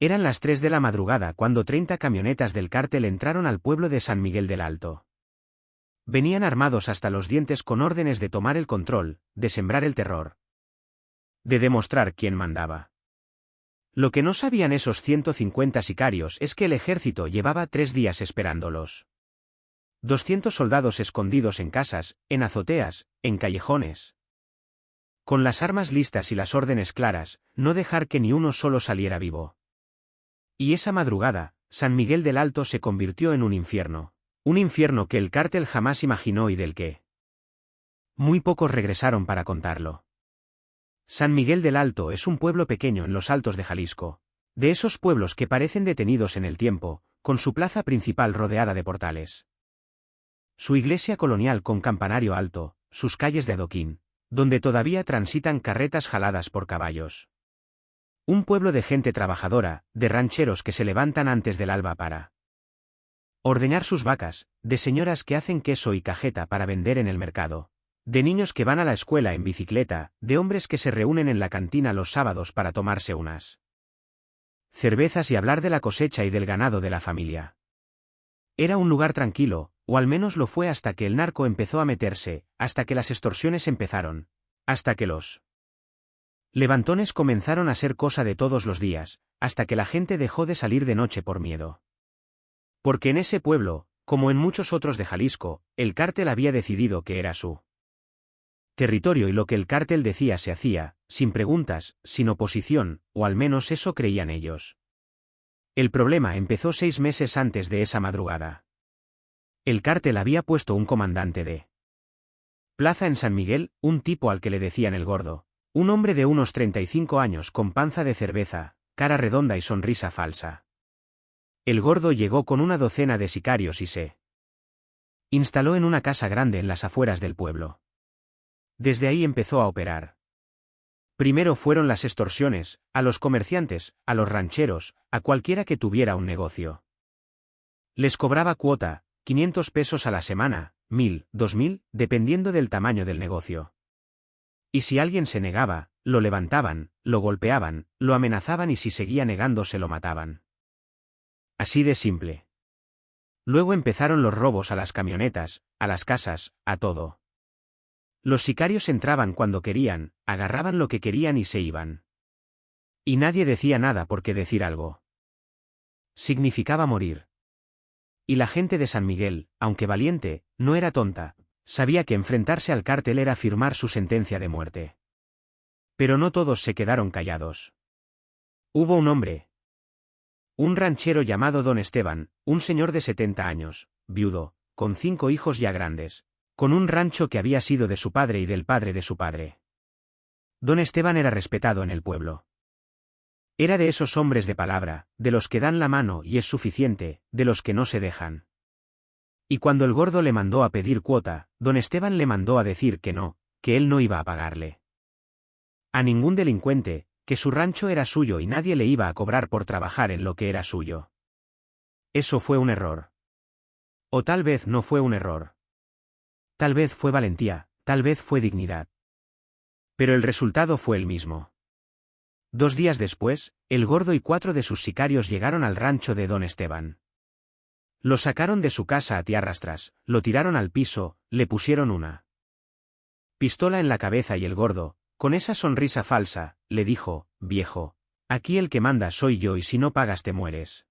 Eran las 3 de la madrugada cuando 30 camionetas del cártel entraron al pueblo de San Miguel del Alto. Venían armados hasta los dientes con órdenes de tomar el control, de sembrar el terror, de demostrar quién mandaba. Lo que no sabían esos 150 sicarios es que el ejército llevaba 3 días esperándolos. 200 soldados escondidos en casas, en azoteas, en callejones. Con las armas listas y las órdenes claras, no dejar que ni uno solo saliera vivo. Y esa madrugada, San Miguel del Alto se convirtió en un infierno que el cártel jamás imaginó y del que muy pocos regresaron para contarlo. San Miguel del Alto es un pueblo pequeño en los altos de Jalisco, de esos pueblos que parecen detenidos en el tiempo, con su plaza principal rodeada de portales. Su iglesia colonial con campanario alto, sus calles de adoquín, donde todavía transitan carretas jaladas por caballos. Un pueblo de gente trabajadora, de rancheros que se levantan antes del alba para ordeñar sus vacas, de señoras que hacen queso y cajeta para vender en el mercado, de niños que van a la escuela en bicicleta, de hombres que se reúnen en la cantina los sábados para tomarse unas cervezas y hablar de la cosecha y del ganado de la familia. Era un lugar tranquilo, o al menos lo fue hasta que el narco empezó a meterse, hasta que las extorsiones empezaron, hasta que los levantones comenzaron a ser cosa de todos los días, hasta que la gente dejó de salir de noche por miedo. Porque en ese pueblo, como en muchos otros de Jalisco, el cártel había decidido que era su territorio y lo que el cártel decía se hacía, sin preguntas, sin oposición, o al menos eso creían ellos. El problema empezó 6 meses antes de esa madrugada. El cártel había puesto un comandante de plaza en San Miguel, un tipo al que le decían el Gordo, un hombre de unos 35 años con panza de cerveza, cara redonda y sonrisa falsa. El Gordo llegó con una docena de sicarios y se instaló en una casa grande en las afueras del pueblo. Desde ahí empezó a operar. Primero fueron las extorsiones, a los comerciantes, a los rancheros, a cualquiera que tuviera un negocio. Les cobraba cuota, 500 pesos a la semana, 1000, 2000, dependiendo del tamaño del negocio. Y si alguien se negaba, lo levantaban, lo golpeaban, lo amenazaban y si seguía negándose lo mataban. Así de simple. Luego empezaron los robos a las camionetas, a las casas, a todo. Los sicarios entraban cuando querían, agarraban lo que querían y se iban. Y nadie decía nada porque decir algo significaba morir. Y la gente de San Miguel, aunque valiente, no era tonta, sabía que enfrentarse al cártel era firmar su sentencia de muerte. Pero no todos se quedaron callados. Hubo un hombre, un ranchero llamado Don Esteban, un señor de 70 años, viudo, con 5 hijos ya grandes, con un rancho que había sido de su padre y del padre de su padre. Don Esteban era respetado en el pueblo. Era de esos hombres de palabra, de los que dan la mano y es suficiente, de los que no se dejan. Y cuando el Gordo le mandó a pedir cuota, Don Esteban le mandó a decir que no, que él no iba a pagarle a ningún delincuente, que su rancho era suyo y nadie le iba a cobrar por trabajar en lo que era suyo. Eso fue un error. O tal vez no fue un error. Tal vez fue valentía, tal vez fue dignidad. Pero el resultado fue el mismo. 2 días después, el Gordo y 4 de sus sicarios llegaron al rancho de Don Esteban. Lo sacaron de su casa a tiarrastras, lo tiraron al piso, le pusieron una pistola en la cabeza y el Gordo, con esa sonrisa falsa, le dijo, viejo, aquí el que manda soy yo y si no pagas te mueres.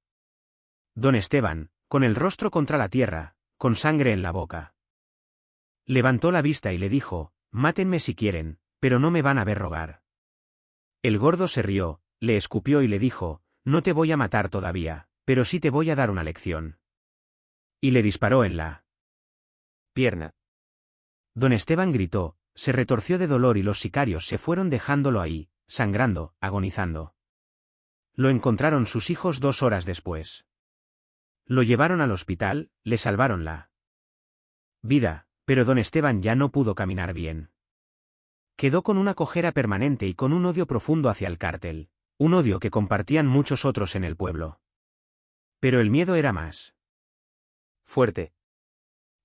Don Esteban, con el rostro contra la tierra, con sangre en la boca, levantó la vista y le dijo, mátenme si quieren, pero no me van a ver rogar. El Gordo se rió, le escupió y le dijo, no te voy a matar todavía, pero sí te voy a dar una lección. Y le disparó en la pierna. Don Esteban gritó, se retorció de dolor y los sicarios se fueron dejándolo ahí, sangrando, agonizando. Lo encontraron sus hijos 2 horas después. Lo llevaron al hospital, le salvaron la vida, pero don Esteban ya no pudo caminar bien. Quedó con una cojera permanente y con un odio profundo hacia el cártel, un odio que compartían muchos otros en el pueblo. Pero el miedo era más fuerte.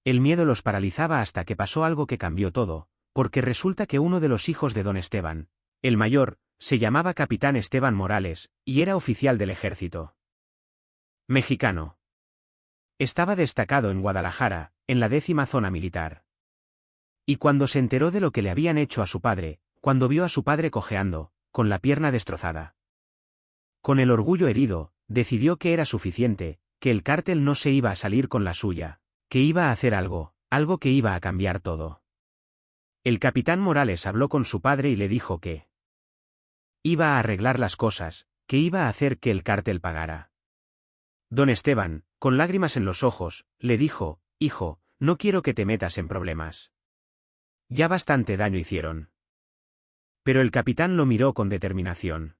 El miedo los paralizaba hasta que pasó algo que cambió todo, porque resulta que uno de los hijos de don Esteban, el mayor, se llamaba Capitán Esteban Morales, y era oficial del ejército mexicano. Estaba destacado en Guadalajara, en la 10ª zona militar. Y cuando se enteró de lo que le habían hecho a su padre, cuando vio a su padre cojeando, con la pierna destrozada, con el orgullo herido, decidió que era suficiente, que el cártel no se iba a salir con la suya, que iba a hacer algo, algo que iba a cambiar todo. El capitán Morales habló con su padre y le dijo que iba a arreglar las cosas, que iba a hacer que el cártel pagara. Don Esteban, con lágrimas en los ojos, le dijo: hijo, no quiero que te metas en problemas. Ya bastante daño hicieron. Pero el capitán lo miró con determinación.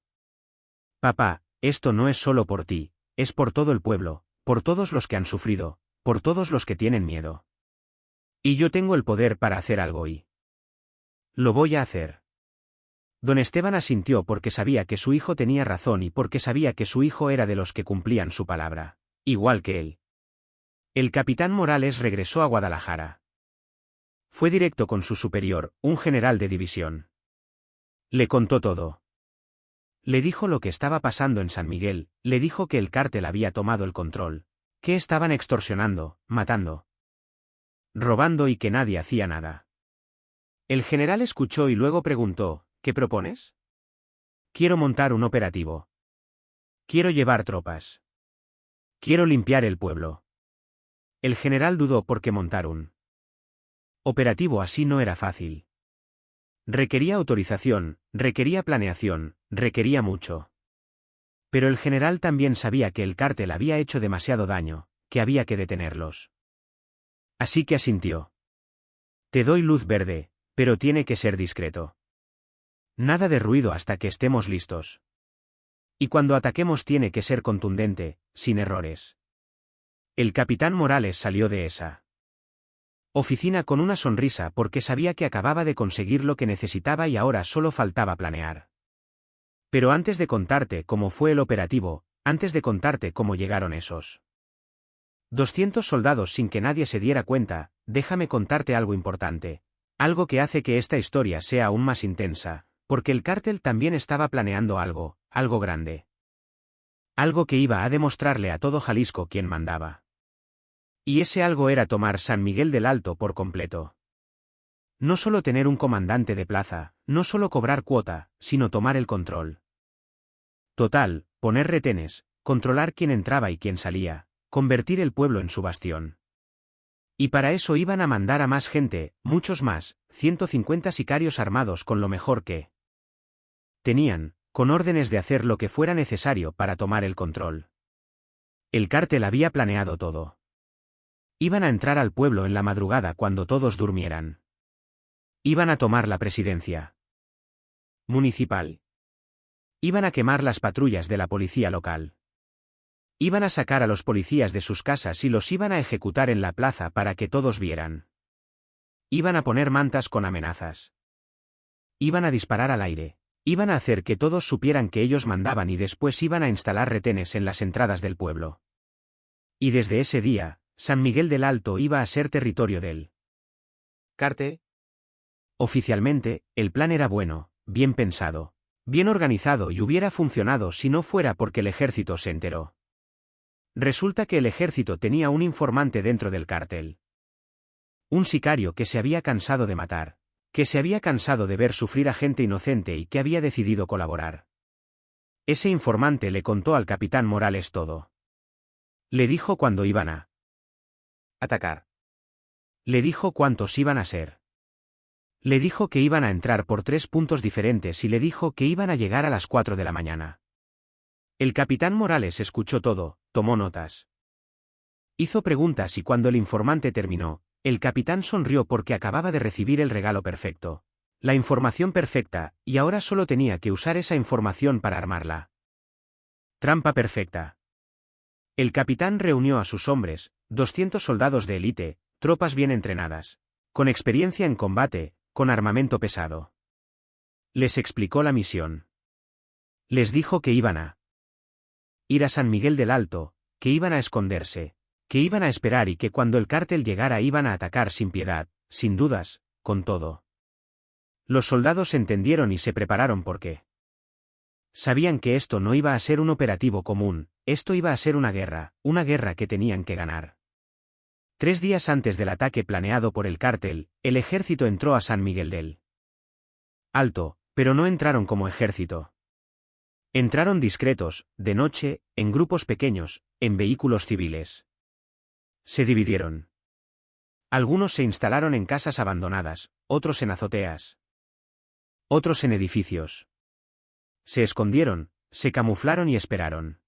Papá, esto no es solo por ti, es por todo el pueblo, por todos los que han sufrido, por todos los que tienen miedo. Y yo tengo el poder para hacer algo y lo voy a hacer. Don Esteban asintió porque sabía que su hijo tenía razón y porque sabía que su hijo era de los que cumplían su palabra, igual que él. El capitán Morales regresó a Guadalajara. Fue directo con su superior, un general de división. Le contó todo. Le dijo lo que estaba pasando en San Miguel, le dijo que el cártel había tomado el control, que estaban extorsionando, matando, robando y que nadie hacía nada. El general escuchó y luego preguntó: ¿qué propones? Quiero montar un operativo. Quiero llevar tropas. Quiero limpiar el pueblo. El general dudó porque montar un operativo así no era fácil. Requería autorización, requería planeación, requería mucho. Pero el general también sabía que el cártel había hecho demasiado daño, que había que detenerlos. Así que asintió. Te doy luz verde, pero tiene que ser discreto. Nada de ruido hasta que estemos listos. Y cuando ataquemos tiene que ser contundente, sin errores. El capitán Morales salió de esa oficina con una sonrisa porque sabía que acababa de conseguir lo que necesitaba y ahora solo faltaba planear. Pero antes de contarte cómo fue el operativo, antes de contarte cómo llegaron esos 200 soldados sin que nadie se diera cuenta, déjame contarte algo importante. Algo que hace que esta historia sea aún más intensa, porque el cártel también estaba planeando algo, algo grande. Algo que iba a demostrarle a todo Jalisco quién mandaba. Y ese algo era tomar San Miguel del Alto por completo. No solo tener un comandante de plaza, no solo cobrar cuota, sino tomar el control total, poner retenes, controlar quién entraba y quién salía, convertir el pueblo en su bastión. Y para eso iban a mandar a más gente, muchos más, 150 sicarios armados con lo mejor que tenían, con órdenes de hacer lo que fuera necesario para tomar el control. El cártel había planeado todo. Iban a entrar al pueblo en la madrugada cuando todos durmieran. Iban a tomar la presidencia municipal. Iban a quemar las patrullas de la policía local. Iban a sacar a los policías de sus casas y los iban a ejecutar en la plaza para que todos vieran. Iban a poner mantas con amenazas. Iban a disparar al aire. Iban a hacer que todos supieran que ellos mandaban y después iban a instalar retenes en las entradas del pueblo. Y desde ese día, San Miguel del Alto iba a ser territorio del cártel. Oficialmente, el plan era bueno, bien pensado, bien organizado y hubiera funcionado si no fuera porque el ejército se enteró. Resulta que el ejército tenía un informante dentro del cártel. Un sicario que se había cansado de matar, que se había cansado de ver sufrir a gente inocente y que había decidido colaborar. Ese informante le contó al capitán Morales todo. Le dijo cuándo iban a atacar. Le dijo cuántos iban a ser. Le dijo que iban a entrar por 3 puntos diferentes y le dijo que iban a llegar a las 4 de la mañana. El capitán Morales escuchó todo, tomó notas. Hizo preguntas y cuando el informante terminó, el capitán sonrió porque acababa de recibir el regalo perfecto. La información perfecta, y ahora solo tenía que usar esa información para armarla. Trampa perfecta. El capitán reunió a sus hombres, 200 soldados de élite, tropas bien entrenadas, con experiencia en combate, con armamento pesado. Les explicó la misión. Les dijo que iban a ir a San Miguel del Alto, que iban a esconderse, que iban a esperar y que cuando el cártel llegara iban a atacar sin piedad, sin dudas, con todo. Los soldados entendieron y se prepararon porque Sabían que esto no iba a ser un operativo común, esto iba a ser una guerra que tenían que ganar. 3 días antes del ataque planeado por el cártel, el ejército entró a San Miguel del Alto, pero no entraron como ejército. Entraron discretos, de noche, en grupos pequeños, en vehículos civiles. Se dividieron. Algunos se instalaron en casas abandonadas, otros en azoteas. Otros en edificios. Se escondieron, se camuflaron y esperaron.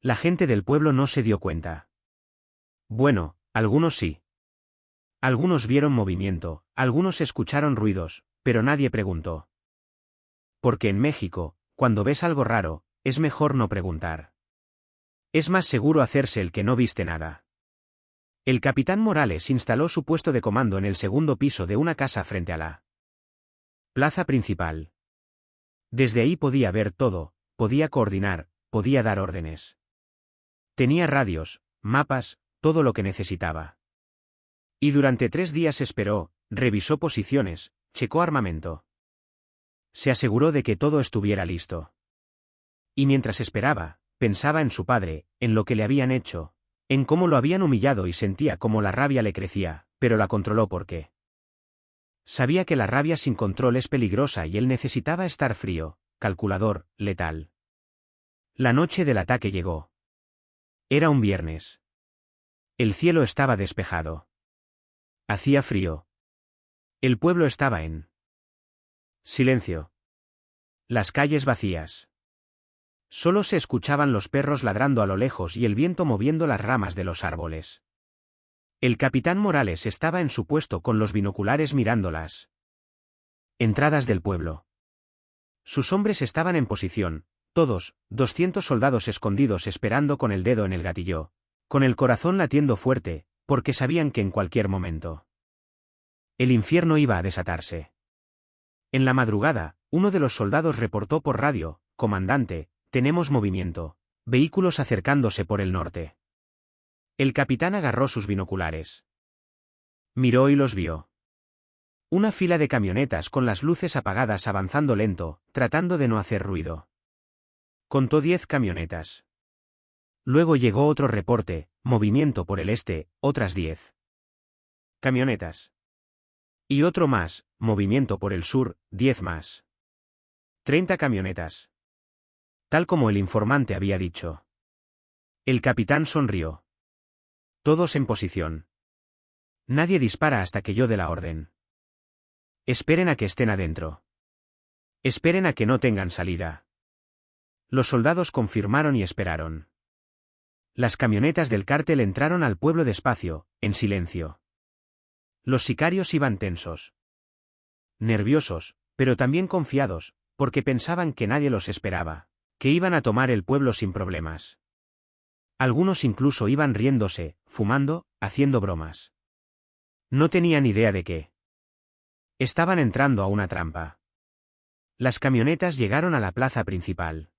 La gente del pueblo no se dio cuenta. Bueno, algunos sí. Algunos vieron movimiento, algunos escucharon ruidos, pero nadie preguntó. Porque en México, cuando ves algo raro, es mejor no preguntar. Es más seguro hacerse el que no viste nada. El capitán Morales instaló su puesto de comando en el segundo piso de una casa frente a la plaza principal. Desde ahí podía ver todo, podía coordinar, podía dar órdenes. Tenía radios, mapas, todo lo que necesitaba. Y durante 3 días esperó, revisó posiciones, checó armamento. Se aseguró de que todo estuviera listo. Y mientras esperaba, pensaba en su padre, en lo que le habían hecho, en cómo lo habían humillado y sentía cómo la rabia le crecía, pero la controló porque sabía que la rabia sin control es peligrosa y él necesitaba estar frío, calculador, letal. La noche del ataque llegó. Era un viernes. El cielo estaba despejado. Hacía frío. El pueblo estaba en silencio. Las calles vacías. Solo se escuchaban los perros ladrando a lo lejos y el viento moviendo las ramas de los árboles. El capitán Morales estaba en su puesto con los binoculares mirando las entradas del pueblo. Sus hombres estaban en posición, todos, 200 soldados escondidos esperando con el dedo en el gatillo, con el corazón latiendo fuerte, porque sabían que en cualquier momento el infierno iba a desatarse. En la madrugada, uno de los soldados reportó por radio: «Comandante, tenemos movimiento, vehículos acercándose por el norte». El capitán agarró sus binoculares. Miró y los vio. Una fila de camionetas con las luces apagadas avanzando lento, tratando de no hacer ruido. Contó 10 camionetas. Luego llegó otro reporte: movimiento por el este, otras 10 camionetas. Y otro más: movimiento por el sur, 10 más. 30 camionetas. Tal como el informante había dicho. El capitán sonrió. Todos en posición. Nadie dispara hasta que yo dé la orden. Esperen a que estén adentro. Esperen a que no tengan salida. Los soldados confirmaron y esperaron. Las camionetas del cártel entraron al pueblo despacio, en silencio. Los sicarios iban tensos. Nerviosos, pero también confiados, porque pensaban que nadie los esperaba, que iban a tomar el pueblo sin problemas. Algunos incluso iban riéndose, fumando, haciendo bromas. No tenían idea de qué. Estaban entrando a una trampa. Las camionetas llegaron a la plaza principal.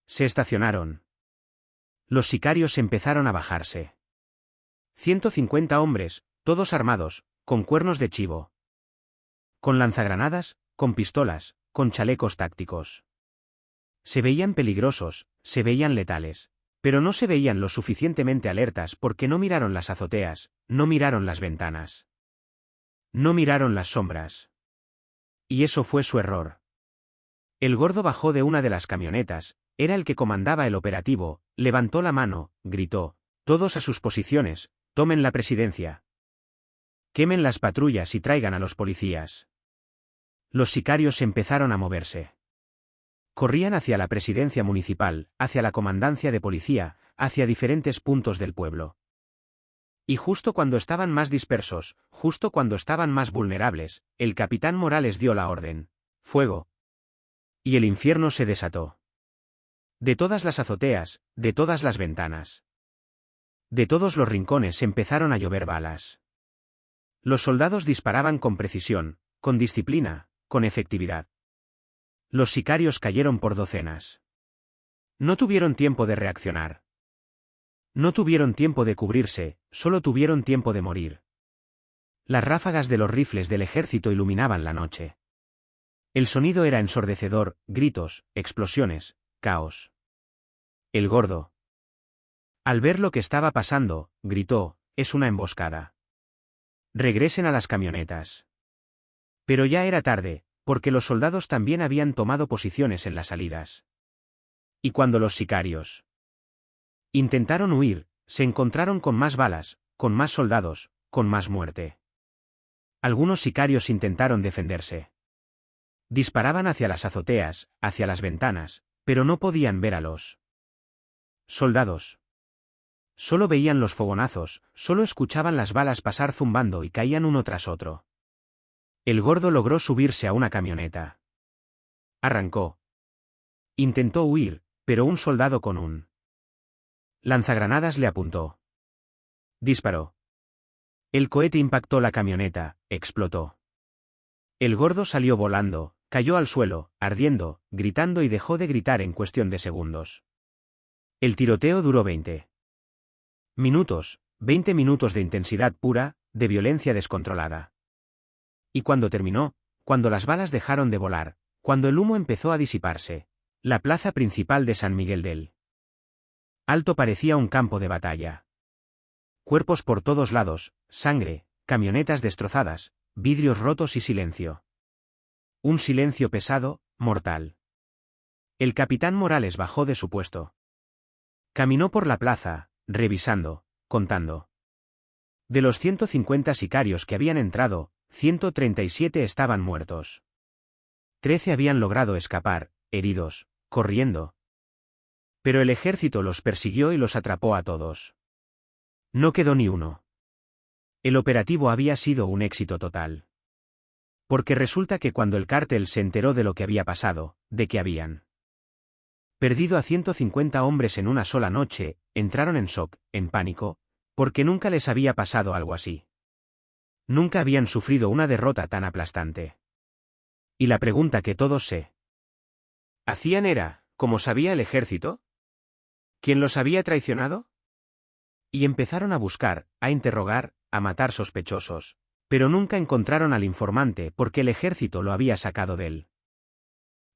Se estacionaron. Los sicarios empezaron a bajarse. 150 hombres, todos armados, con cuernos de chivo. Con lanzagranadas, con pistolas, con chalecos tácticos. Se veían peligrosos, se veían letales. Pero no se veían lo suficientemente alertas porque no miraron las azoteas, no miraron las ventanas. No miraron las sombras. Y eso fue su error. El gordo bajó de una de las camionetas, era el que comandaba el operativo, levantó la mano, gritó: «Todos a sus posiciones, tomen la presidencia. Quemen las patrullas y traigan a los policías». Los sicarios empezaron a moverse. Corrían hacia la presidencia municipal, hacia la comandancia de policía, hacia diferentes puntos del pueblo. Y justo cuando estaban más dispersos, justo cuando estaban más vulnerables, el capitán Morales dio la orden: «Fuego». Y el infierno se desató. De todas las azoteas, de todas las ventanas. De todos los rincones empezaron a llover balas. Los soldados disparaban con precisión, con disciplina, con efectividad. Los sicarios cayeron por docenas. No tuvieron tiempo de reaccionar. No tuvieron tiempo de cubrirse, solo tuvieron tiempo de morir. Las ráfagas de los rifles del ejército iluminaban la noche. El sonido era ensordecedor, gritos, explosiones, caos. El gordo. Al ver lo que estaba pasando, gritó, «Es una emboscada. Regresen a las camionetas». Pero ya era tarde, porque los soldados también habían tomado posiciones en las salidas. Y cuando los sicarios intentaron huir, se encontraron con más balas, con más soldados, con más muerte. Algunos sicarios intentaron defenderse. Disparaban hacia las azoteas, hacia las ventanas, pero no podían ver a los soldados. Solo veían los fogonazos, solo escuchaban las balas pasar zumbando y caían uno tras otro. El gordo logró subirse a una camioneta. Arrancó. Intentó huir, pero un soldado con un lanzagranadas le apuntó. Disparó. El cohete impactó la camioneta, explotó. El gordo salió volando, cayó al suelo, ardiendo, gritando y dejó de gritar en cuestión de segundos. El tiroteo duró 20 minutos, 20 minutos de intensidad pura, de violencia descontrolada. Y cuando terminó, cuando las balas dejaron de volar, cuando el humo empezó a disiparse, la plaza principal de San Miguel del Alto parecía un campo de batalla. Cuerpos por todos lados, sangre, camionetas destrozadas, vidrios rotos y silencio. Un silencio pesado, mortal. El capitán Morales bajó de su puesto. Caminó por la plaza, revisando, contando. De los 150 sicarios que habían entrado, 137 estaban muertos. 13 habían logrado escapar, heridos, corriendo. Pero el ejército los persiguió y los atrapó a todos. No quedó ni uno. El operativo había sido un éxito total. Porque resulta que cuando el cártel se enteró de lo que había pasado, de que habían perdido a 150 hombres en una sola noche, entraron en shock, en pánico, porque nunca les había pasado algo así. Nunca habían sufrido una derrota tan aplastante. Y la pregunta que todos se hacían era, ¿cómo sabía el ejército? ¿Quién los había traicionado? Y empezaron a buscar, a interrogar, a matar sospechosos, pero nunca encontraron al informante porque el ejército lo había sacado del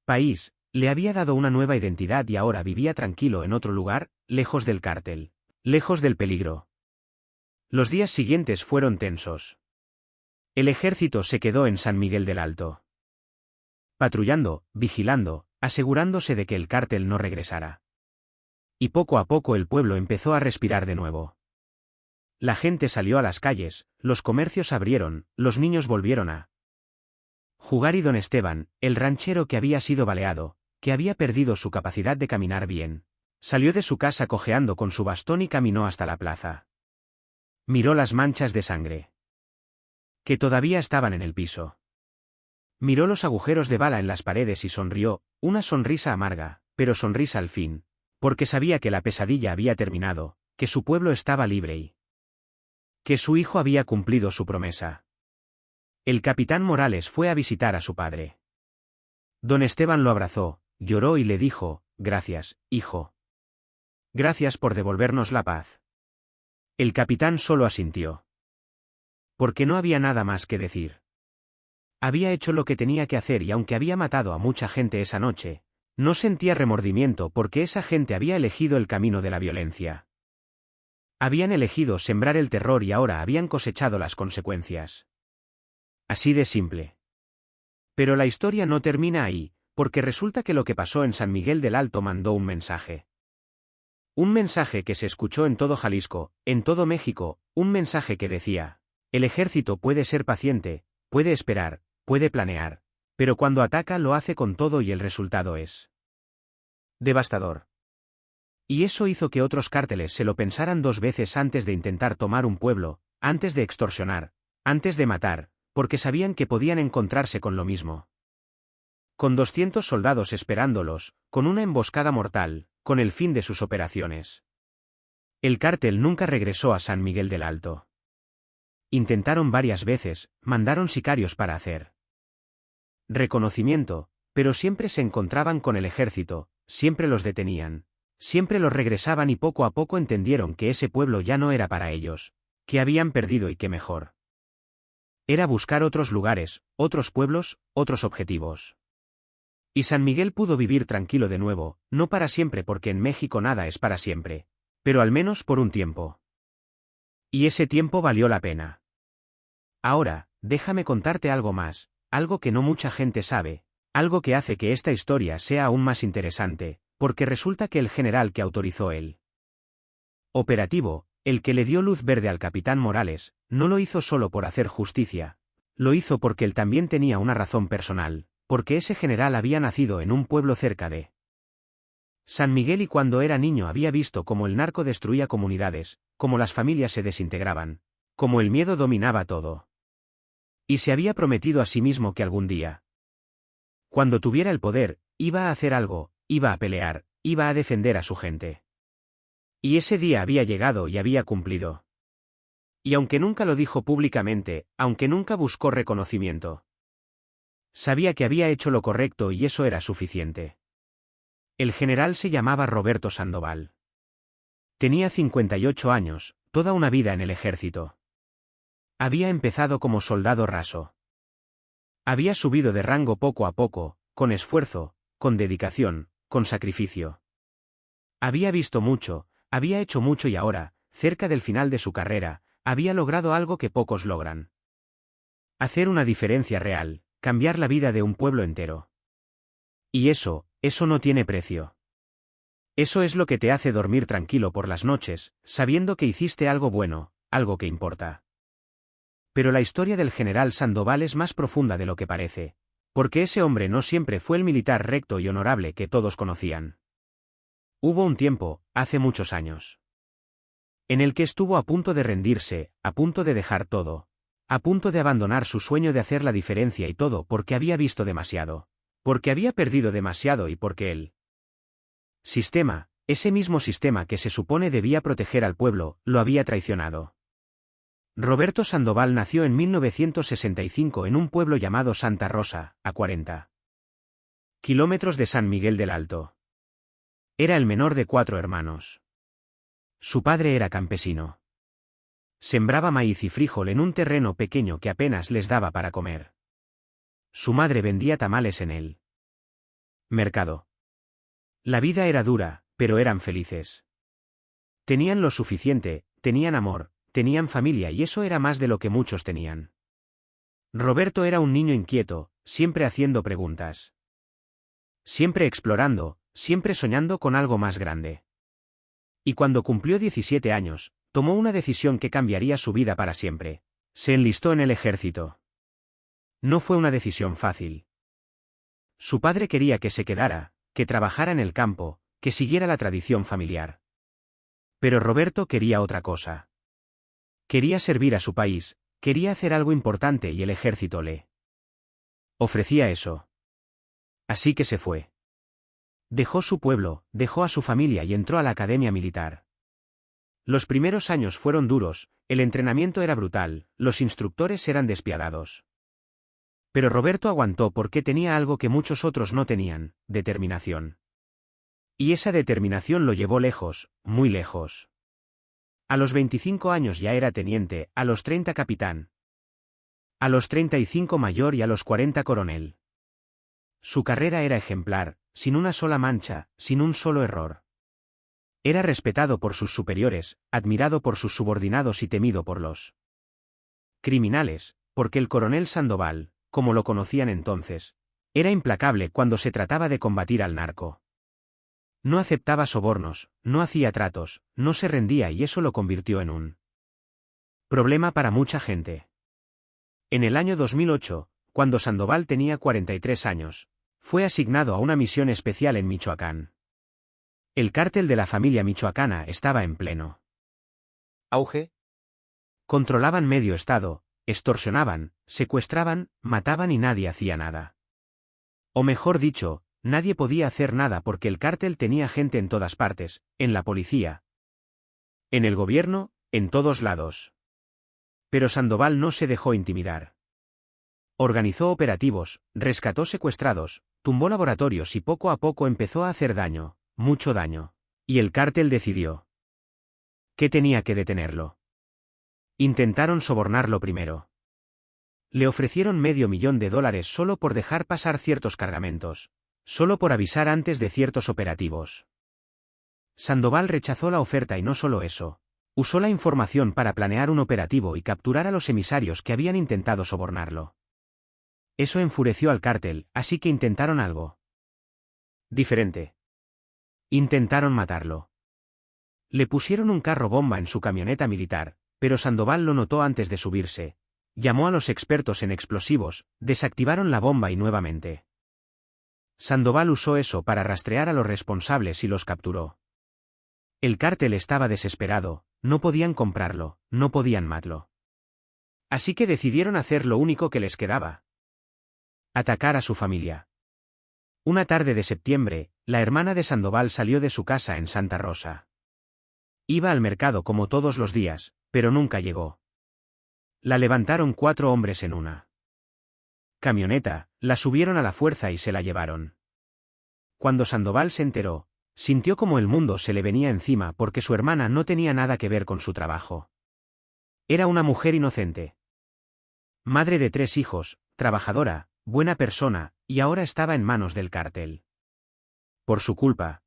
país, le había dado una nueva identidad y ahora vivía tranquilo en otro lugar, lejos del cártel, lejos del peligro. Los días siguientes fueron tensos. El ejército se quedó en San Miguel del Alto, patrullando, vigilando, asegurándose de que el cártel no regresara. Y poco a poco el pueblo empezó a respirar de nuevo. La gente salió a las calles, los comercios abrieron, los niños volvieron a jugar y don Esteban, el ranchero que había sido baleado, que había perdido su capacidad de caminar bien, salió de su casa cojeando con su bastón y caminó hasta la plaza. Miró las manchas de sangre que todavía estaban en el piso. Miró los agujeros de bala en las paredes y sonrió, una sonrisa amarga, pero sonrisa al fin, porque sabía que la pesadilla había terminado, que su pueblo estaba libre y que su hijo había cumplido su promesa. El capitán Morales fue a visitar a su padre. Don Esteban lo abrazó, lloró y le dijo, «Gracias, hijo. Gracias por devolvernos la paz». El capitán solo asintió. Porque no había nada más que decir. Había hecho lo que tenía que hacer y aunque había matado a mucha gente esa noche, no sentía remordimiento porque esa gente había elegido el camino de la violencia. Habían elegido sembrar el terror y ahora habían cosechado las consecuencias. Así de simple. Pero la historia no termina ahí, porque resulta que lo que pasó en San Miguel del Alto mandó un mensaje. Un mensaje que se escuchó en todo Jalisco, en todo México, un mensaje que decía, el ejército puede ser paciente, puede esperar, puede planear, pero cuando ataca lo hace con todo y el resultado es devastador. Y eso hizo que otros cárteles se lo pensaran dos veces antes de intentar tomar un pueblo, antes de extorsionar, antes de matar, porque sabían que podían encontrarse con lo mismo. Con 200 soldados esperándolos, con una emboscada mortal, con el fin de sus operaciones. El cártel nunca regresó a San Miguel del Alto. Intentaron varias veces, mandaron sicarios para hacer reconocimiento, pero siempre se encontraban con el ejército, siempre los detenían, siempre los regresaban y poco a poco entendieron que ese pueblo ya no era para ellos, que habían perdido y que mejor era buscar otros lugares, otros pueblos, otros objetivos. Y San Miguel pudo vivir tranquilo de nuevo, no para siempre porque en México nada es para siempre, pero al menos por un tiempo. Y ese tiempo valió la pena. Ahora, déjame contarte algo más, algo que no mucha gente sabe, algo que hace que esta historia sea aún más interesante, porque resulta que el general que autorizó el operativo, el que le dio luz verde al capitán Morales, no lo hizo solo por hacer justicia, lo hizo porque él también tenía una razón personal, porque ese general había nacido en un pueblo cerca de San Miguel y cuando era niño había visto cómo el narco destruía comunidades, cómo las familias se desintegraban, cómo el miedo dominaba todo. Y se había prometido a sí mismo que algún día, cuando tuviera el poder, iba a hacer algo, iba a pelear, iba a defender a su gente. Y ese día había llegado y había cumplido. Y aunque nunca lo dijo públicamente, aunque nunca buscó reconocimiento, sabía que había hecho lo correcto y eso era suficiente. El general se llamaba Roberto Sandoval. Tenía 58 años, toda una vida en el ejército. Había empezado como soldado raso. Había subido de rango poco a poco, con esfuerzo, con dedicación, con sacrificio. Había visto mucho, había hecho mucho y ahora, cerca del final de su carrera, había logrado algo que pocos logran. Hacer una diferencia real, cambiar la vida de un pueblo entero. Y eso no tiene precio. Eso es lo que te hace dormir tranquilo por las noches, sabiendo que hiciste algo bueno, algo que importa. Pero la historia del general Sandoval es más profunda de lo que parece, porque ese hombre no siempre fue el militar recto y honorable que todos conocían. Hubo un tiempo, hace muchos años, en el que estuvo a punto de rendirse, a punto de dejar todo, a punto de abandonar su sueño de hacer la diferencia y todo porque había visto demasiado, porque había perdido demasiado y porque el sistema, ese mismo sistema que se supone debía proteger al pueblo, lo había traicionado. Roberto Sandoval nació en 1965 en un pueblo llamado Santa Rosa, a 40 kilómetros de San Miguel del Alto. Era el menor de 4 hermanos. Su padre era campesino. Sembraba maíz y frijol en un terreno pequeño que apenas les daba para comer. Su madre vendía tamales en el mercado. La vida era dura, pero eran felices. Tenían lo suficiente, tenían amor, tenían familia y eso era más de lo que muchos tenían. Roberto era un niño inquieto, siempre haciendo preguntas. Siempre explorando, siempre soñando con algo más grande. Y cuando cumplió 17 años, tomó una decisión que cambiaría su vida para siempre. Se enlistó en el ejército. No fue una decisión fácil. Su padre quería que se quedara, que trabajara en el campo, que siguiera la tradición familiar. Pero Roberto quería otra cosa. Quería servir a su país, quería hacer algo importante y el ejército le ofrecía eso. Así que se fue. Dejó su pueblo, dejó a su familia y entró a la academia militar. Los primeros años fueron duros, el entrenamiento era brutal, los instructores eran despiadados. Pero Roberto aguantó porque tenía algo que muchos otros no tenían, determinación. Y esa determinación lo llevó lejos, muy lejos. A los 25 años ya era teniente, a los 30 capitán. A los 35 mayor y a los 40 coronel. Su carrera era ejemplar, sin una sola mancha, sin un solo error. Era respetado por sus superiores, admirado por sus subordinados y temido por los criminales, porque el coronel Sandoval, como lo conocían entonces, era implacable cuando se trataba de combatir al narco. No aceptaba sobornos, no hacía tratos, no se rendía y eso lo convirtió en un problema para mucha gente. En el año 2008, cuando Sandoval tenía 43 años, fue asignado a una misión especial en Michoacán. El cártel de la familia michoacana estaba en pleno auge. Controlaban medio estado, extorsionaban, secuestraban, mataban y nadie hacía nada. O mejor dicho, nadie podía hacer nada porque el cártel tenía gente en todas partes, en la policía, en el gobierno, en todos lados. Pero Sandoval no se dejó intimidar. Organizó operativos, rescató secuestrados, tumbó laboratorios y poco a poco empezó a hacer daño, mucho daño. Y el cártel decidió que tenía que detenerlo. Intentaron sobornarlo primero. Le ofrecieron $500,000 solo por dejar pasar ciertos cargamentos. solo por avisar antes de ciertos operativos. Sandoval rechazó la oferta y no solo eso. Usó la información para planear un operativo y capturar a los emisarios que habían intentado sobornarlo. Eso enfureció al cártel, así que intentaron algo diferente. Intentaron matarlo. Le pusieron un carro bomba en su camioneta militar, pero Sandoval lo notó antes de subirse. Llamó a los expertos en explosivos, desactivaron la bomba y nuevamente. Sandoval usó eso para rastrear a los responsables y los capturó. El cártel estaba desesperado, no podían comprarlo, no podían matarlo. Así que decidieron hacer lo único que les quedaba. Atacar a su familia. Una tarde de septiembre, la hermana de Sandoval salió de su casa en Santa Rosa. Iba al mercado como todos los días, pero nunca llegó. La levantaron 4 hombres en una camioneta, la subieron a la fuerza y se la llevaron. Cuando Sandoval se enteró, sintió como el mundo se le venía encima porque su hermana no tenía nada que ver con su trabajo. Era una mujer inocente. Madre de 3 hijos, trabajadora, buena persona, y ahora estaba en manos del cártel. Por su culpa.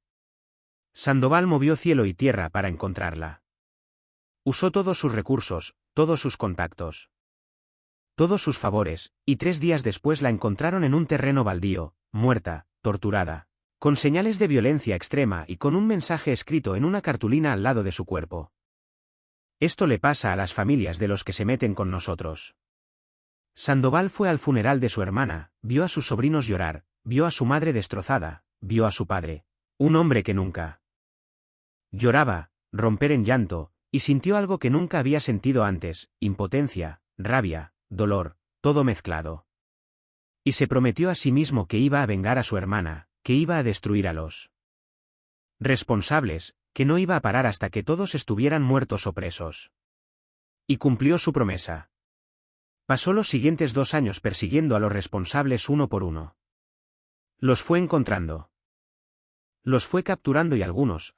Sandoval movió cielo y tierra para encontrarla. Usó todos sus recursos, todos sus contactos, todos sus favores, y 3 días después la encontraron en un terreno baldío, muerta, torturada, con señales de violencia extrema y con un mensaje escrito en una cartulina al lado de su cuerpo. Esto le pasa a las familias de los que se meten con nosotros. Sandoval fue al funeral de su hermana, vio a sus sobrinos llorar, vio a su madre destrozada, vio a su padre, un hombre que nunca lloraba, romper en llanto, y sintió algo que nunca había sentido antes, impotencia, rabia, dolor, todo mezclado. Y se prometió a sí mismo que iba a vengar a su hermana, que iba a destruir a los responsables, que no iba a parar hasta que todos estuvieran muertos o presos. Y cumplió su promesa. Pasó los siguientes 2 años persiguiendo a los responsables uno por uno. Los fue encontrando. Los fue capturando y algunos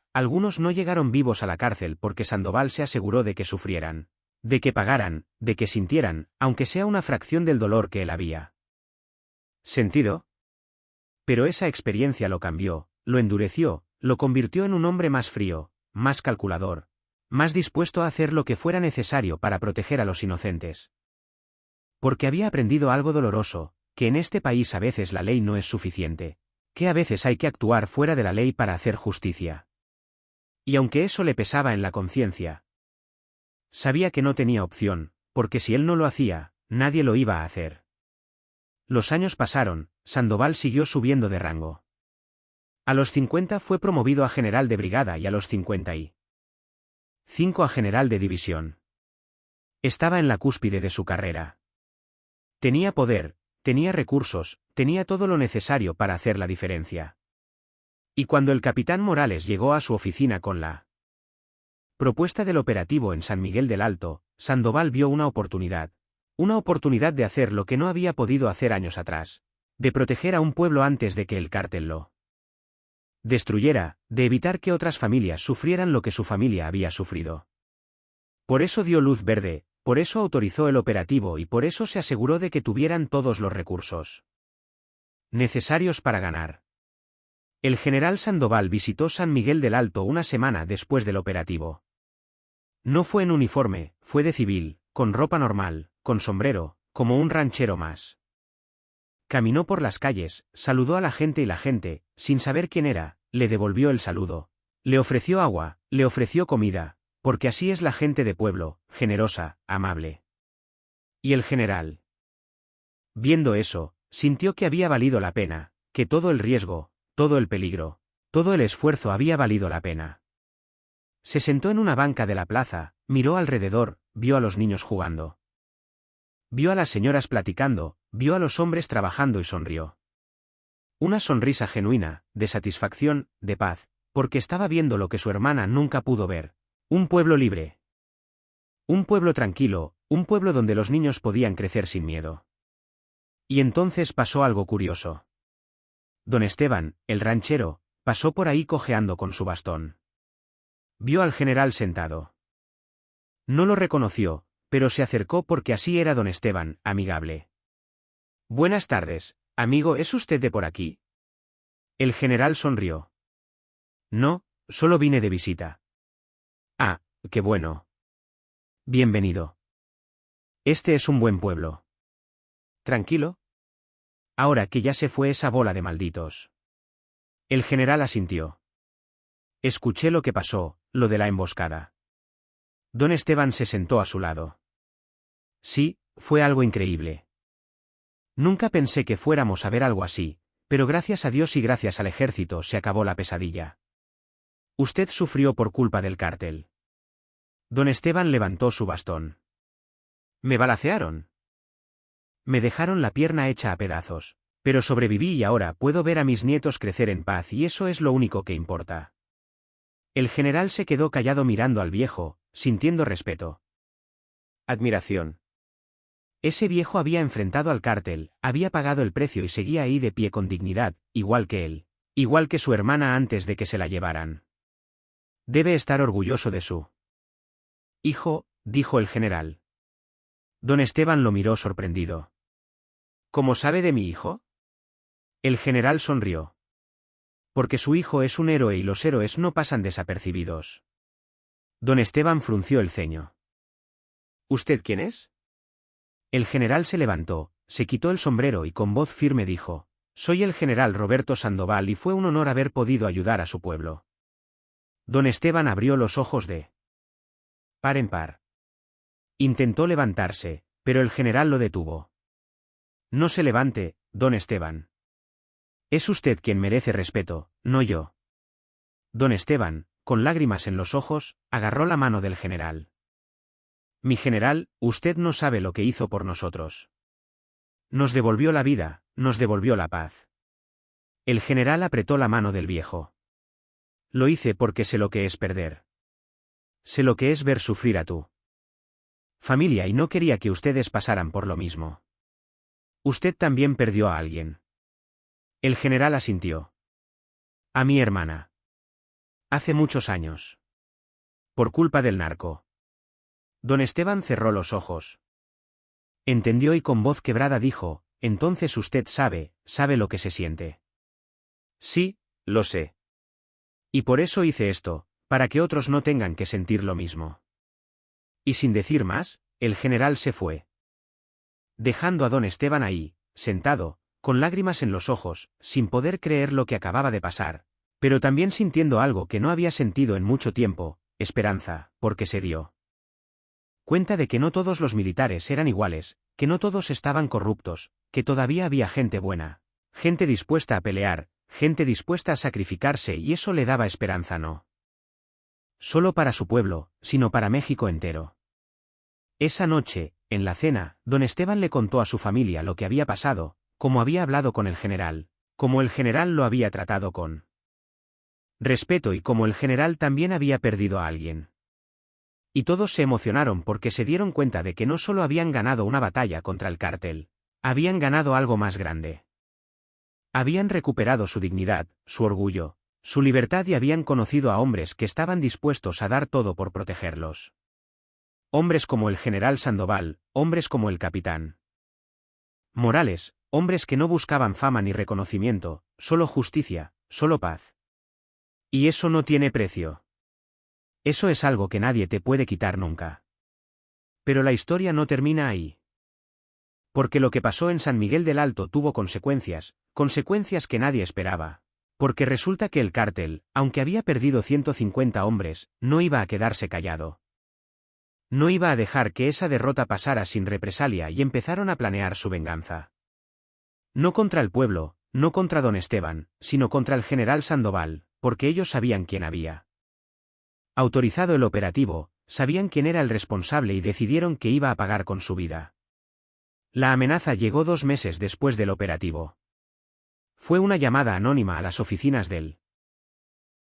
no llegaron vivos a la cárcel porque Sandoval se aseguró de que sufrieran, de que pagaran, de que sintieran, aunque sea una fracción del dolor que él había sentido. Pero esa experiencia lo cambió, lo endureció, lo convirtió en un hombre más frío, más calculador, más dispuesto a hacer lo que fuera necesario para proteger a los inocentes. Porque había aprendido algo doloroso, que en este país a veces la ley no es suficiente, que a veces hay que actuar fuera de la ley para hacer justicia. Y aunque eso le pesaba en la conciencia, sabía que no tenía opción, porque si él no lo hacía, nadie lo iba a hacer. Los años pasaron, Sandoval siguió subiendo de rango. A los 50 fue promovido a general de brigada y a los 55 a general de división. Estaba en la cúspide de su carrera. Tenía poder, tenía recursos, tenía todo lo necesario para hacer la diferencia. Y cuando el capitán Morales llegó a su oficina con la propuesta del operativo en San Miguel del Alto, Sandoval vio una oportunidad de hacer lo que no había podido hacer años atrás, de proteger a un pueblo antes de que el cártel lo destruyera, de evitar que otras familias sufrieran lo que su familia había sufrido. Por eso dio luz verde, por eso autorizó el operativo y por eso se aseguró de que tuvieran todos los recursos necesarios para ganar. El general Sandoval visitó San Miguel del Alto una semana después del operativo. No fue en uniforme, fue de civil, con ropa normal, con sombrero, como un ranchero más. Caminó por las calles, saludó a la gente y la gente, sin saber quién era, le devolvió el saludo. Le ofreció agua, le ofreció comida, porque así es la gente de pueblo, generosa, amable. Y el general, viendo eso, sintió que había valido la pena, que todo el riesgo, todo el peligro, todo el esfuerzo había valido la pena. Se sentó en una banca de la plaza, miró alrededor, vio a los niños jugando. Vio a las señoras platicando, vio a los hombres trabajando y sonrió. Una sonrisa genuina, de satisfacción, de paz, porque estaba viendo lo que su hermana nunca pudo ver. Un pueblo libre. Un pueblo tranquilo, un pueblo donde los niños podían crecer sin miedo. Y entonces pasó algo curioso. Don Esteban, el ranchero, pasó por ahí cojeando con su bastón. Vio al general sentado. No lo reconoció, pero se acercó porque así era don Esteban, amigable. Buenas tardes, amigo, ¿es usted de por aquí? El general sonrió. No, solo vine de visita. Ah, qué bueno. Bienvenido. Este es un buen pueblo. ¿Tranquilo? Ahora que ya se fue esa bola de malditos. El general asintió. Escuché lo que pasó, lo de la emboscada. Don Esteban se sentó a su lado. Sí, fue algo increíble. Nunca pensé que fuéramos a ver algo así, pero gracias a Dios y gracias al ejército se acabó la pesadilla. Usted sufrió por culpa del cártel. Don Esteban levantó su bastón. Me balacearon. Me dejaron la pierna hecha a pedazos, pero sobreviví y ahora puedo ver a mis nietos crecer en paz y eso es lo único que importa. El general se quedó callado mirando al viejo, sintiendo respeto. Admiración. Ese viejo había enfrentado al cártel, había pagado el precio y seguía ahí de pie con dignidad, igual que él, igual que su hermana antes de que se la llevaran. Debe estar orgulloso de su hijo, dijo el general. Don Esteban lo miró sorprendido. ¿Cómo sabe de mi hijo? El general sonrió. Porque su hijo es un héroe y los héroes no pasan desapercibidos. Don Esteban frunció el ceño. ¿Usted quién es? El general se levantó, se quitó el sombrero y con voz firme dijo, soy el general Roberto Sandoval y fue un honor haber podido ayudar a su pueblo. Don Esteban abrió los ojos de par en par. Intentó levantarse, pero el general lo detuvo. No se levante, don Esteban. Es usted quien merece respeto, no yo. Don Esteban, con lágrimas en los ojos, agarró la mano del general. Mi general, usted no sabe lo que hizo por nosotros. Nos devolvió la vida, nos devolvió la paz. El general apretó la mano del viejo. Lo hice porque sé lo que es perder. Sé lo que es ver sufrir a tu familia y no quería que ustedes pasaran por lo mismo. Usted también perdió a alguien. El general asintió. A mi hermana. Hace muchos años. Por culpa del narco. Don Esteban cerró los ojos. Entendió y con voz quebrada dijo, entonces usted sabe lo que se siente. Sí, lo sé. Y por eso hice esto, para que otros no tengan que sentir lo mismo. Y sin decir más, el general se fue. Dejando a don Esteban ahí, sentado, con lágrimas en los ojos, sin poder creer lo que acababa de pasar, pero también sintiendo algo que no había sentido en mucho tiempo, esperanza, porque se dio cuenta de que no todos los militares eran iguales, que no todos estaban corruptos, que todavía había gente buena, gente dispuesta a pelear, gente dispuesta a sacrificarse y eso le daba esperanza no solo para su pueblo, sino para México entero. Esa noche, en la cena, don Esteban le contó a su familia lo que había pasado, cómo había hablado con el general, cómo el general lo había tratado con respeto y cómo el general también había perdido a alguien. Y todos se emocionaron porque se dieron cuenta de que no solo habían ganado una batalla contra el cártel, habían ganado algo más grande. Habían recuperado su dignidad, su orgullo, su libertad y habían conocido a hombres que estaban dispuestos a dar todo por protegerlos. Hombres como el general Sandoval, hombres como el capitán Morales, hombres que no buscaban fama ni reconocimiento, solo justicia, solo paz. Y eso no tiene precio. Eso es algo que nadie te puede quitar nunca. Pero la historia no termina ahí. Porque lo que pasó en San Miguel del Alto tuvo consecuencias, consecuencias que nadie esperaba. Porque resulta que el cártel, aunque había perdido 150 hombres, no iba a quedarse callado. No iba a dejar que esa derrota pasara sin represalia y empezaron a planear su venganza. No contra el pueblo, no contra don Esteban, sino contra el general Sandoval, porque ellos sabían quién había autorizado el operativo, sabían quién era el responsable y decidieron que iba a pagar con su vida. La amenaza llegó 2 meses después del operativo. Fue una llamada anónima a las oficinas del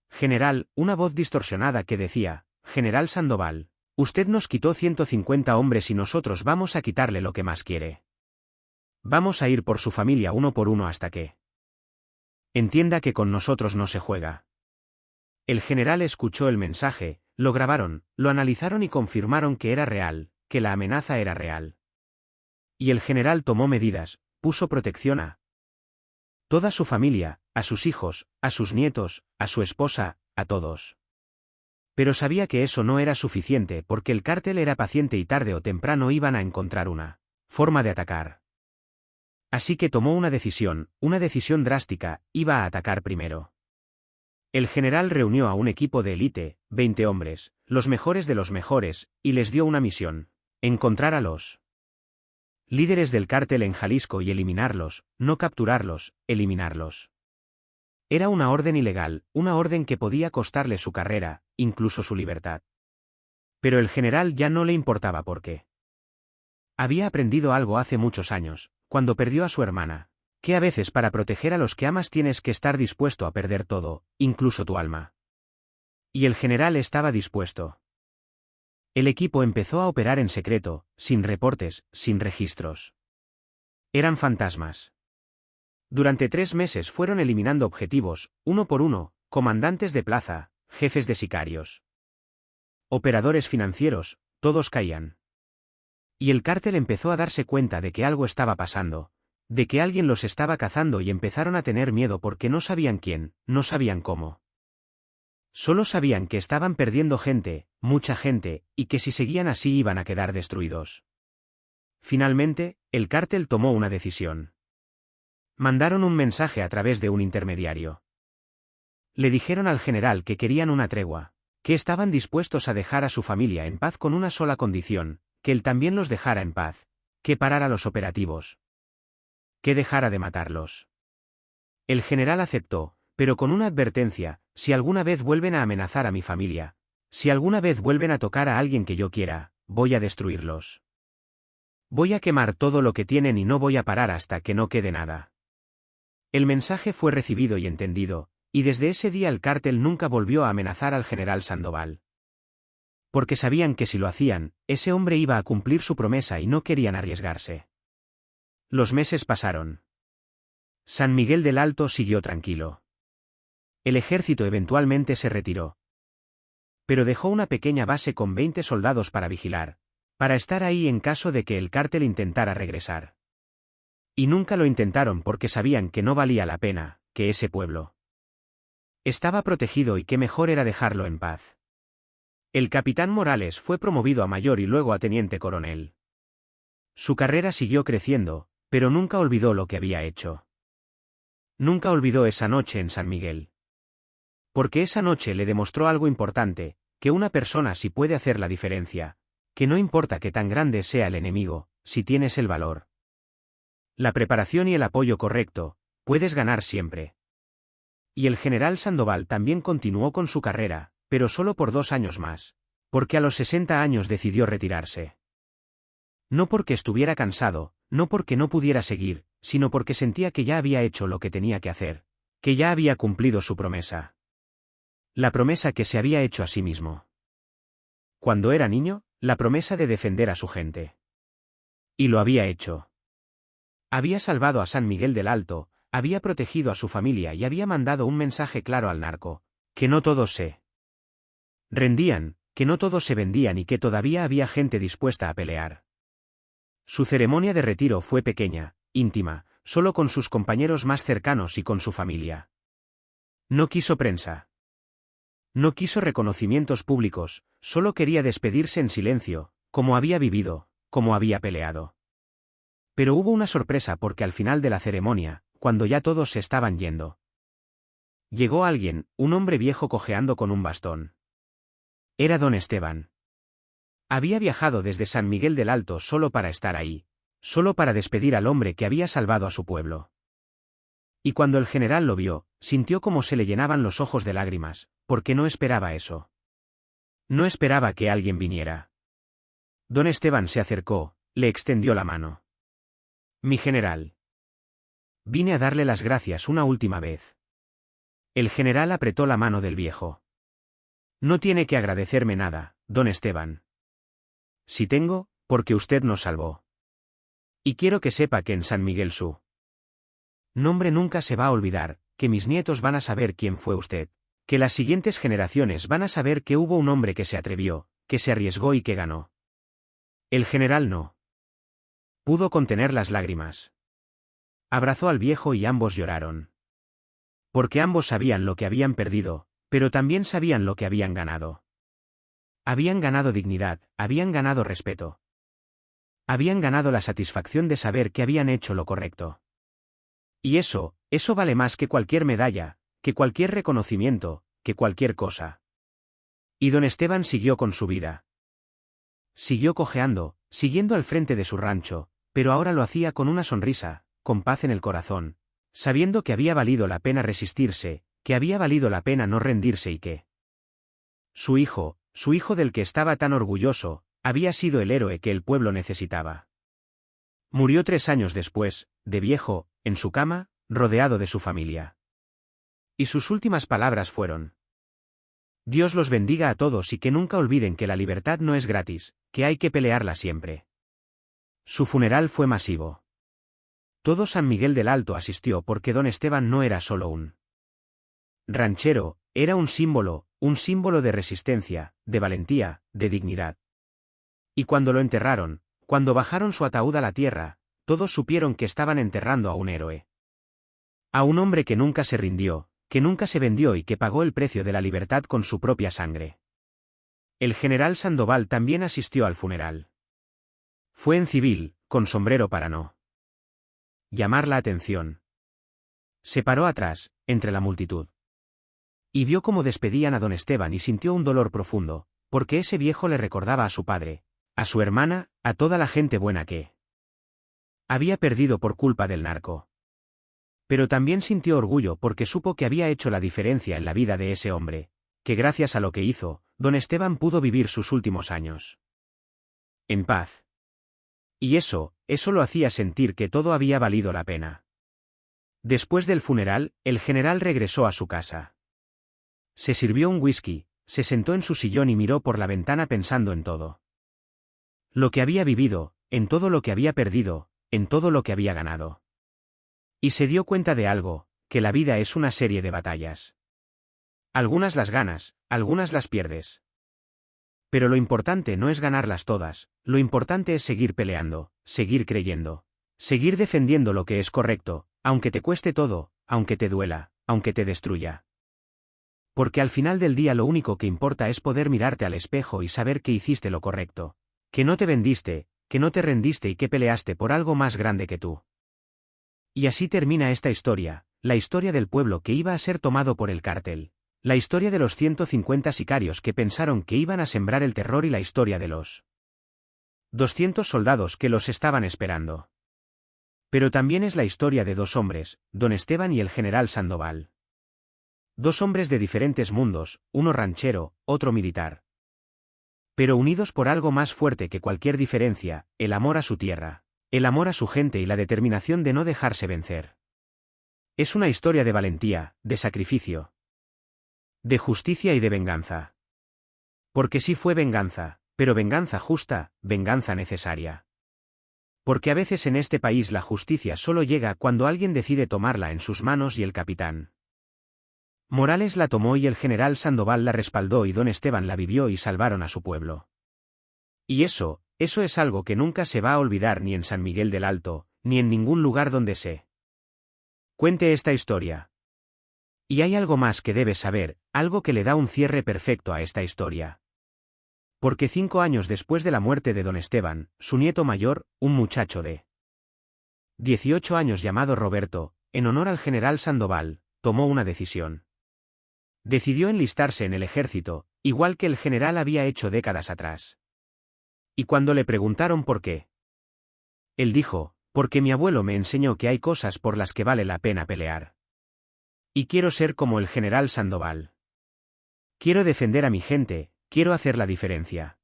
general, una voz distorsionada que decía, General Sandoval, usted nos quitó 150 hombres y nosotros vamos a quitarle lo que más quiere. Vamos a ir por su familia uno por uno hasta que entienda que con nosotros no se juega. El general escuchó el mensaje, lo grabaron, lo analizaron y confirmaron que era real, que la amenaza era real. Y el general tomó medidas, puso protección a Toda su familia, a sus hijos, a sus nietos, a su esposa, a todos. Pero sabía que eso no era suficiente porque el cártel era paciente y tarde o temprano iban a encontrar una forma de atacar. Así que tomó una decisión drástica, iba a atacar primero. El general reunió a un equipo de élite, 20 hombres, los mejores de los mejores, y les dio una misión: encontrar a los líderes del cártel en Jalisco y eliminarlos, no capturarlos, eliminarlos. Era una orden ilegal, una orden que podía costarle su carrera, incluso su libertad. Pero el general ya no le importaba por qué. Había aprendido algo hace muchos años, cuando perdió a su hermana, que a veces para proteger a los que amas tienes que estar dispuesto a perder todo, incluso tu alma. Y el general estaba dispuesto. El equipo empezó a operar en secreto, sin reportes, sin registros. Eran fantasmas. Durante 3 meses fueron eliminando objetivos, uno por uno, comandantes de plaza, jefes de sicarios, operadores financieros, todos caían. Y el cártel empezó a darse cuenta de que algo estaba pasando, de que alguien los estaba cazando y empezaron a tener miedo porque no sabían quién, no sabían cómo. Solo sabían que estaban perdiendo gente, mucha gente, y que si seguían así iban a quedar destruidos. Finalmente, el cártel tomó una decisión. Mandaron un mensaje a través de un intermediario. Le dijeron al general que querían una tregua, que estaban dispuestos a dejar a su familia en paz con una sola condición, que él también los dejara en paz, que parara los operativos, que dejara de matarlos. El general aceptó, pero con una advertencia: si alguna vez vuelven a amenazar a mi familia, si alguna vez vuelven a tocar a alguien que yo quiera, voy a destruirlos. Voy a quemar todo lo que tienen y no voy a parar hasta que no quede nada. El mensaje fue recibido y entendido, y desde ese día el cártel nunca volvió a amenazar al general Sandoval. Porque sabían que si lo hacían, ese hombre iba a cumplir su promesa y no querían arriesgarse. Los meses pasaron. San Miguel del Alto siguió tranquilo. El ejército eventualmente se retiró. Pero dejó una pequeña base con 20 soldados para vigilar, para estar ahí en caso de que el cártel intentara regresar. Y nunca lo intentaron porque sabían que no valía la pena, que ese pueblo estaba protegido y que mejor era dejarlo en paz. El capitán Morales fue promovido a mayor y luego a teniente coronel. Su carrera siguió creciendo, pero nunca olvidó lo que había hecho. Nunca olvidó esa noche en San Miguel. Porque esa noche le demostró algo importante, que una persona sí puede hacer la diferencia, que no importa que tan grande sea el enemigo, si tienes el valor, la preparación y el apoyo correcto, puedes ganar siempre. Y el general Sandoval también continuó con su carrera, pero solo por 2 años más, porque a los 60 años decidió retirarse. No porque estuviera cansado, no porque no pudiera seguir, sino porque sentía que ya había hecho lo que tenía que hacer, que ya había cumplido su promesa. La promesa que se había hecho a sí mismo. Cuando era niño, la promesa de defender a su gente. Y lo había hecho. Había salvado a San Miguel del Alto, había protegido a su familia y había mandado un mensaje claro al narco: que no todos se rendían, que no todos se vendían y que todavía había gente dispuesta a pelear. Su ceremonia de retiro fue pequeña, íntima, solo con sus compañeros más cercanos y con su familia. No quiso prensa. No quiso reconocimientos públicos, solo quería despedirse en silencio, como había vivido, como había peleado. Pero hubo una sorpresa porque al final de la ceremonia, cuando ya todos se estaban yendo, llegó alguien, un hombre viejo cojeando con un bastón. Era don Esteban. Había viajado desde San Miguel del Alto solo para estar ahí, solo para despedir al hombre que había salvado a su pueblo. Y cuando el general lo vio, sintió como se le llenaban los ojos de lágrimas, porque no esperaba eso. No esperaba que alguien viniera. Don Esteban se acercó, le extendió la mano. Mi general. Vine a darle las gracias una última vez. El general apretó la mano del viejo. No tiene que agradecerme nada, don Esteban. Si tengo, porque usted nos salvó. Y quiero que sepa que en San Miguel su nombre nunca se va a olvidar, que mis nietos van a saber quién fue usted, que las siguientes generaciones van a saber que hubo un hombre que se atrevió, que se arriesgó y que ganó. El general no pudo contener las lágrimas. Abrazó al viejo y ambos lloraron. Porque ambos sabían lo que habían perdido, pero también sabían lo que habían ganado. Habían ganado dignidad, habían ganado respeto. Habían ganado la satisfacción de saber que habían hecho lo correcto. Y eso vale más que cualquier medalla, que cualquier reconocimiento, que cualquier cosa. Y don Esteban siguió con su vida. Siguió cojeando, siguiendo al frente de su rancho, pero ahora lo hacía con una sonrisa, con paz en el corazón, sabiendo que había valido la pena resistirse, que había valido la pena no rendirse y que su hijo del que estaba tan orgulloso, había sido el héroe que el pueblo necesitaba. Murió 3 años después, de viejo, en su cama, rodeado de su familia. Y sus últimas palabras fueron: Dios los bendiga a todos y que nunca olviden que la libertad no es gratis, que hay que pelearla siempre. Su funeral fue masivo. Todo San Miguel del Alto asistió porque don Esteban no era solo un ranchero, era un símbolo de resistencia, de valentía, de dignidad. Y cuando lo enterraron, cuando bajaron su ataúd a la tierra, todos supieron que estaban enterrando a un héroe. A un hombre que nunca se rindió, que nunca se vendió y que pagó el precio de la libertad con su propia sangre. El general Sandoval también asistió al funeral. Fue en civil, con sombrero para no llamar la atención. Se paró atrás, entre la multitud. Y vio cómo despedían a don Esteban y sintió un dolor profundo, porque ese viejo le recordaba a su padre, a su hermana, a toda la gente buena que había perdido por culpa del narco. Pero también sintió orgullo porque supo que había hecho la diferencia en la vida de ese hombre, que gracias a lo que hizo, don Esteban pudo vivir sus últimos años en paz. Y eso lo hacía sentir que todo había valido la pena. Después del funeral, el general regresó a su casa. Se sirvió un whisky, se sentó en su sillón y miró por la ventana pensando en todo lo que había vivido, en todo lo que había perdido, en todo lo que había ganado. Y se dio cuenta de algo, que la vida es una serie de batallas. Algunas las ganas, algunas las pierdes. Pero lo importante no es ganarlas todas, lo importante es seguir peleando, seguir creyendo, seguir defendiendo lo que es correcto, aunque te cueste todo, aunque te duela, aunque te destruya. Porque al final del día lo único que importa es poder mirarte al espejo y saber que hiciste lo correcto, que no te vendiste, que no te rendiste y que peleaste por algo más grande que tú. Y así termina esta historia, la historia del pueblo que iba a ser tomado por el cártel. La historia de los 150 sicarios que pensaron que iban a sembrar el terror y la historia de los 200 soldados que los estaban esperando. Pero también es la historia de 2 hombres, don Esteban y el general Sandoval. 2 hombres de diferentes mundos, uno ranchero, otro militar. Pero unidos por algo más fuerte que cualquier diferencia, el amor a su tierra, el amor a su gente y la determinación de no dejarse vencer. Es una historia de valentía, de sacrificio, de justicia y de venganza. Porque sí fue venganza, pero venganza justa, venganza necesaria. Porque a veces en este país la justicia solo llega cuando alguien decide tomarla en sus manos y el capitán Morales la tomó y el general Sandoval la respaldó y don Esteban la vivió y salvaron a su pueblo. Y eso es algo que nunca se va a olvidar ni en San Miguel del Alto, ni en ningún lugar donde se cuente esta historia. Y hay algo más que debes saber, algo que le da un cierre perfecto a esta historia. Porque 5 años después de la muerte de don Esteban, su nieto mayor, un muchacho de 18 años llamado Roberto, en honor al general Sandoval, tomó una decisión. Decidió enlistarse en el ejército, igual que el general había hecho décadas atrás. Y cuando le preguntaron por qué, él dijo: porque mi abuelo me enseñó que hay cosas por las que vale la pena pelear. Y quiero ser como el general Sandoval. Quiero defender a mi gente, quiero hacer la diferencia.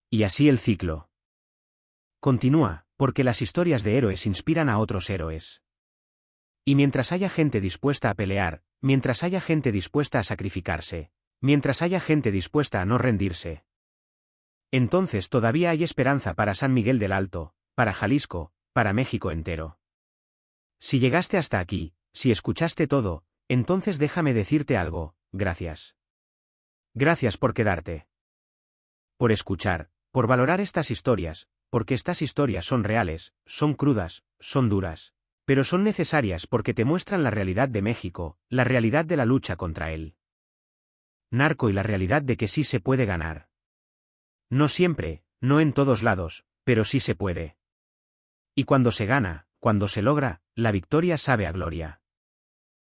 Y así el ciclo continúa, porque las historias de héroes inspiran a otros héroes. Y mientras haya gente dispuesta a pelear, mientras haya gente dispuesta a sacrificarse, mientras haya gente dispuesta a no rendirse, entonces todavía hay esperanza para San Miguel del Alto, para Jalisco, para México entero. Si llegaste hasta aquí, si escuchaste todo, entonces déjame decirte algo: gracias. Gracias por quedarte. Por escuchar, por valorar estas historias, porque estas historias son reales, son crudas, son duras, Pero son necesarias porque te muestran la realidad de México, la realidad de la lucha contra él. Narco y la realidad de que sí se puede ganar. No siempre, no en todos lados, pero sí se puede. Y cuando se gana, cuando se logra, la victoria sabe a gloria.